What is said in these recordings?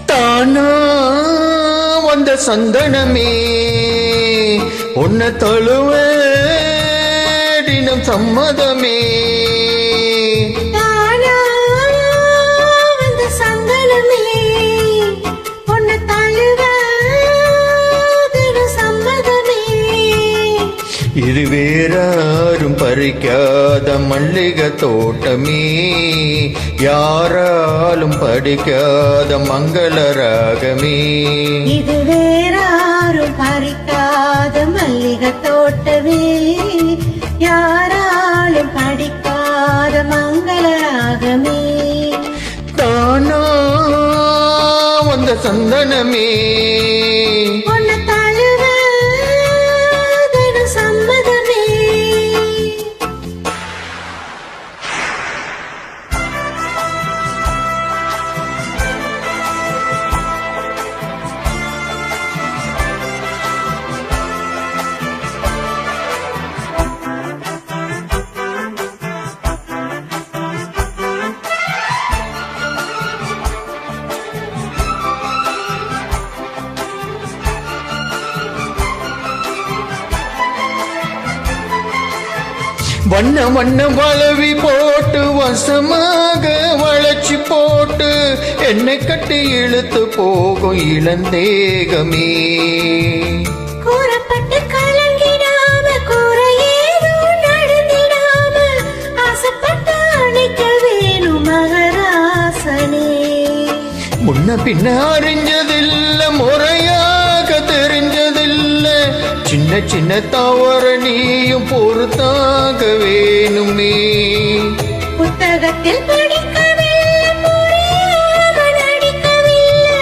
தானா வந்த சந்தனமே உன்னை தழுவ தினம் சம்மதமே. தானா வந்த சந்தனமே உன்னை தழுவ தினம் சம்மதமே. இது வேறாரும் பறிக்காத மல்லிகை தோட்டமே, யாராலும் படிக்காத மங்கள ராகமே. இது வேறாரும் பறிக்காத மல்லிகை தோட்டமே, யாராலும் படிக்காத மங்கள ராகமே. தானா வந்த சந்தனமே உன்னை தழுவ தினம் சம்மதமே. வண்ண வண்ண வளவி போட்டு வசமாக வளைச்சி போட்டு என்னை கட்டி இழுத்து போகும் இளந்தேகமே. கூறப்பட்டு கலங்கிடாம கூறையேதோ நடந்திடாம ஆசைப்பட்டு அணைக்க வேணும் மகராசனே. முன்ன பின்ன அறிஞ்சதில்ல, முறையாக தெரிஞ்சதில்ல, சின்ன சின்ன தவற நீயும் பொறுத்தாக வேணுமே. புத்தகத்தில் படிக்கவில்லை, முறையாக நடிக்கவில்லை,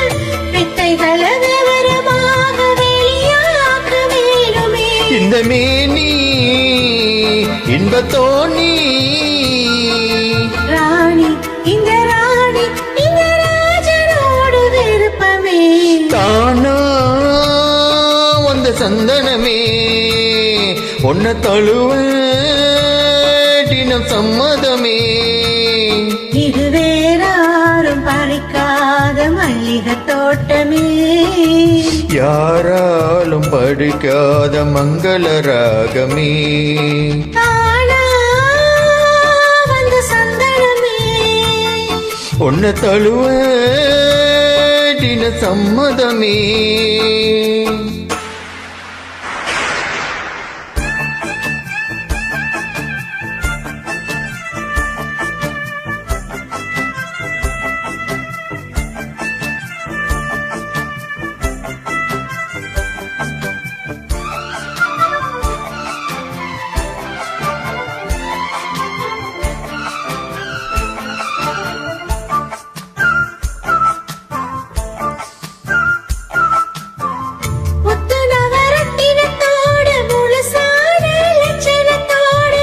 வித்தைகளை விவரமாக வெளியாக்க வேணுமே. இந்த மேனி இன்பத்தோனி ராணி இந்த ராணி இந்த ராஜனோடு விருப்பமே. தானா வந்த சந்தனமே உன்னை தழுவ தினம் சம்மதமே. இது வேறாரும் பறிக்காத மல்லிகை தோட்டமே, யாராலும் படிக்காத மங்கள ராகமே. தானா வந்த சந்தனமே உன்னை தழுவ தின சம்மதமே. முத்து நவரத்தினத்தோடு முழுசான லட்சணத்தோடு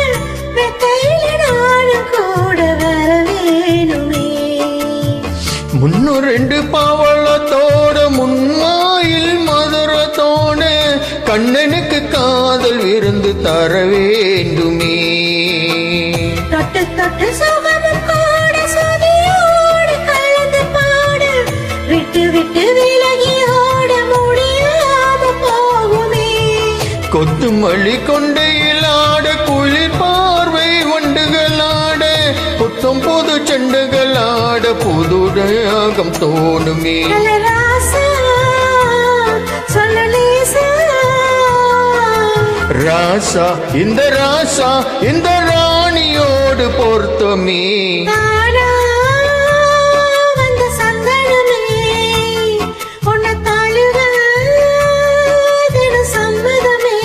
வெத்தையில நானும் கூட வர வேணுமே. முன்னும் ரெண்டு பாவளத்தோட முன்மாயில் மதுரத்தோட கண்ணனுக்கு காதல் விருந்து தர வேண்டுமே. தொட்டு தொட்டு சுகமும் கூட சுதியோடு கலந்து பாடு, விட்டு விட்டு விலகி ஓட முடியாம போகுமே. கொத்து மல்லி கொண்டையிலாட குளிர் பார்வை வண்டுகளாட புத்தம் புது செண்டுகளாட புதுடகம் தோணுமே. நல்ல ராசா சொல்ல லேசா, ராசா இந்த ராசா இந்த ராணியோடு பொருத்தமே. தானா வந்த சந்தனமே உன்னை தழுவ தினம் சம்மதமே.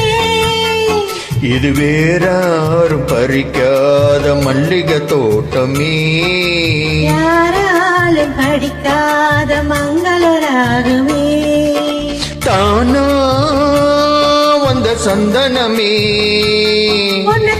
இது வேறாரும் பறிக்காத மல்லிகை தோட்டமே, யாராலும் படிக்காத மங்கள ராகமே. தானா வந்த சந்தனமே உன்னை